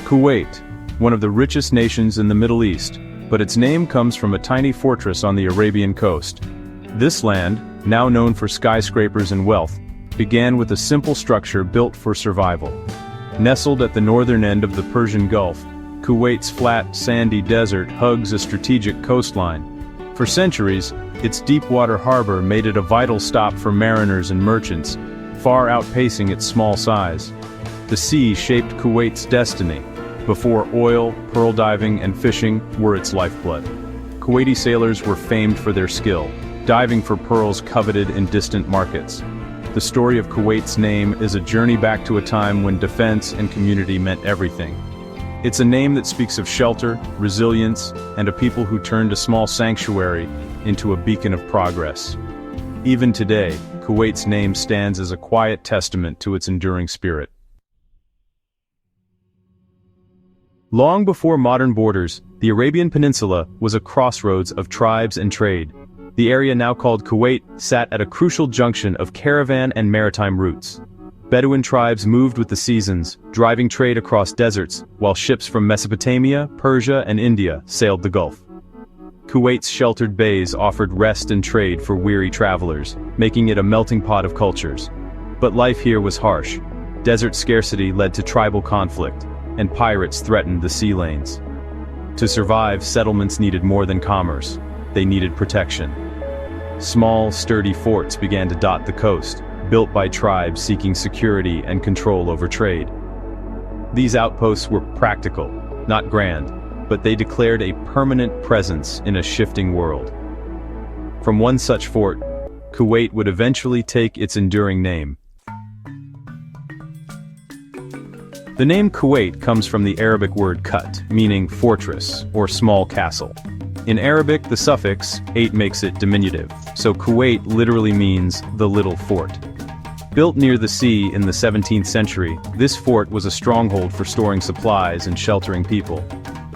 Kuwait, one of the richest nations in the Middle East, but its name comes from a tiny fortress on the Arabian coast. This land, now known for skyscrapers and wealth, began with a simple structure built for survival. Nestled at the northern end of the Persian Gulf, Kuwait's flat, sandy desert hugs a strategic coastline. For centuries, its deep-water harbor made it a vital stop for mariners and merchants, far outpacing its small size. The sea shaped Kuwait's destiny. Before oil, pearl diving, and fishing were its lifeblood. Kuwaiti sailors were famed for their skill, diving for pearls coveted in distant markets. The story of Kuwait's name is a journey back to a time when defense and community meant everything. It's a name that speaks of shelter, resilience, and a people who turned a small sanctuary into a beacon of progress. Even today, Kuwait's name stands as a quiet testament to its enduring spirit. Long before modern borders, the Arabian Peninsula was a crossroads of tribes and trade. The area now called Kuwait sat at a crucial junction of caravan and maritime routes. Bedouin tribes moved with the seasons, driving trade across deserts, while ships from Mesopotamia, Persia, and India sailed the Gulf. Kuwait's sheltered bays offered rest and trade for weary travelers, making it a melting pot of cultures. But life here was harsh. Desert scarcity led to tribal conflict, and pirates threatened the sea lanes. To survive, settlements needed more than commerce. They needed protection. Small, sturdy forts began to dot the coast, built by tribes seeking security and control over trade. These outposts were practical, not grand, but they declared a permanent presence in a shifting world. From one such fort, Kuwait would eventually take its enduring name. The name Kuwait comes from the Arabic word kat, meaning fortress or small castle. In Arabic, the suffix ate makes it diminutive, so Kuwait literally means the little fort. Built near the sea in the 17th century, this fort was a stronghold for storing supplies and sheltering people.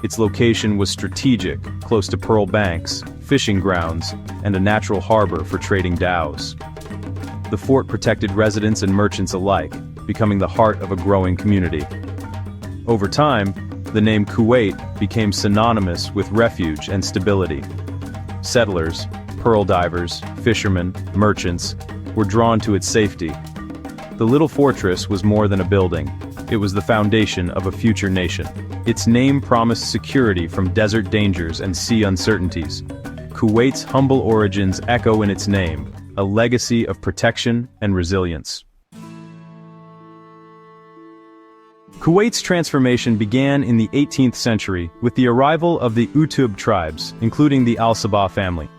Its location was strategic, close to pearl banks, fishing grounds, and a natural harbor for trading dhows. The fort protected residents and merchants alike, becoming the heart of a growing community. Over time, the name Kuwait became synonymous with refuge and stability. Settlers, pearl divers, fishermen, merchants, were drawn to its safety. The little fortress was more than a building. It was the foundation of a future nation. Its name promised security from desert dangers and sea uncertainties. Kuwait's humble origins echo in its name, a legacy of protection and resilience. Kuwait's transformation began in the 18th century with the arrival of the Utub tribes, including the Al-Sabah family.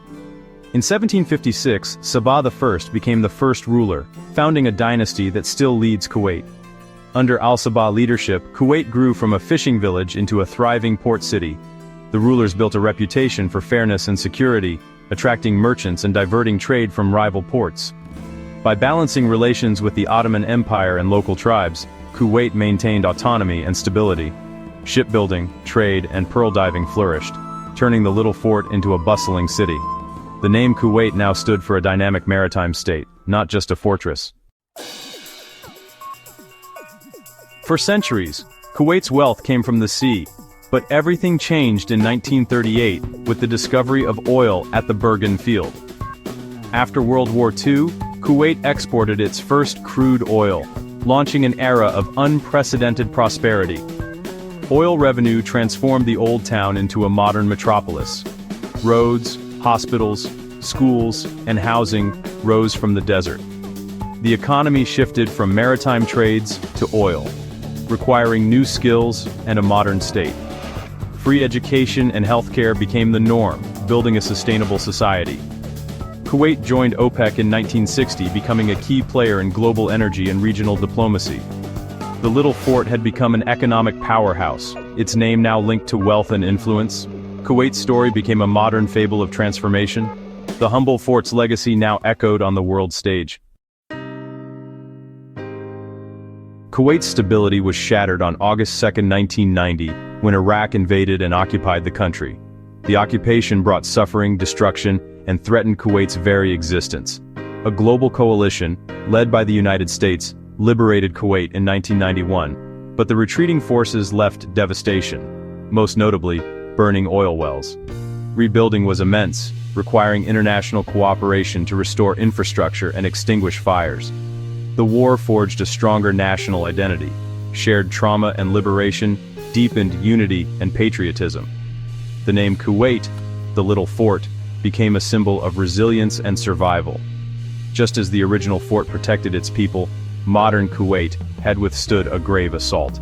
In 1756, Sabah I became the first ruler, founding a dynasty that still leads Kuwait. Under Al-Sabah leadership, Kuwait grew from a fishing village into a thriving port city. The rulers built a reputation for fairness and security, attracting merchants and diverting trade from rival ports. By balancing relations with the Ottoman Empire and local tribes, Kuwait maintained autonomy and stability. Shipbuilding, trade, and pearl diving flourished, turning the little fort into a bustling city. The name Kuwait now stood for a dynamic maritime state, not just a fortress. For centuries, Kuwait's wealth came from the sea, but everything changed in 1938 with the discovery of oil at the Bergen field. After World War II, Kuwait exported its first crude oil, launching an era of unprecedented prosperity. Oil revenue transformed the old town into a modern metropolis. Roads, hospitals, schools, and housing rose from the desert. The economy shifted from maritime trades to oil, requiring new skills and a modern state. Free education and healthcare became the norm, building a sustainable society. Kuwait joined OPEC in 1960, becoming a key player in global energy and regional diplomacy. The little fort had become an economic powerhouse, its name now linked to wealth and influence. Kuwait's story became a modern fable of transformation. The humble fort's legacy now echoed on the world stage. Kuwait's stability was shattered on August 2, 1990, when Iraq invaded and occupied the country. The occupation brought suffering, destruction, and threatened Kuwait's very existence. A global coalition, led by the United States, liberated Kuwait in 1991. But the retreating forces left devastation, most notably, burning oil wells. Rebuilding was immense, requiring international cooperation to restore infrastructure and extinguish fires. The war forged a stronger national identity. Shared trauma and liberation deepened unity and patriotism. The name Kuwait, the little fort, became a symbol of resilience and survival. Just as the original fort protected its people, modern Kuwait had withstood a grave assault.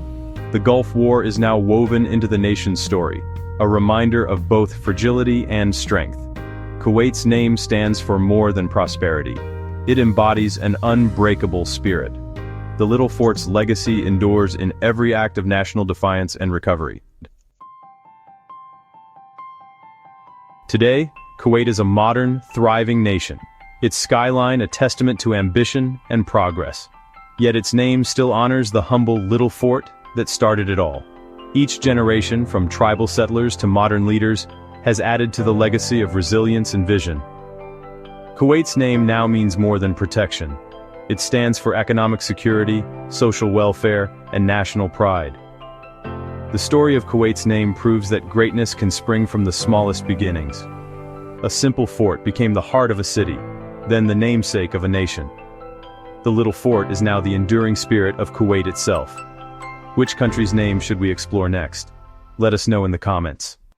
The Gulf War is now woven into the nation's story, a reminder of both fragility and strength. Kuwait's name stands for more than prosperity. It embodies an unbreakable spirit. The little fort's legacy endures in every act of national defiance and recovery. Today, Kuwait is a modern, thriving nation, its skyline a testament to ambition and progress. Yet its name still honors the humble little fort that started it all. Each generation, from tribal settlers to modern leaders, has added to the legacy of resilience and vision. Kuwait's name now means more than protection. It stands for economic security, social welfare, and national pride. The story of Kuwait's name proves that greatness can spring from the smallest beginnings. A simple fort became the heart of a city, then the namesake of a nation. The little fort is now the enduring spirit of Kuwait itself. Which country's name should we explore next? Let us know in the comments.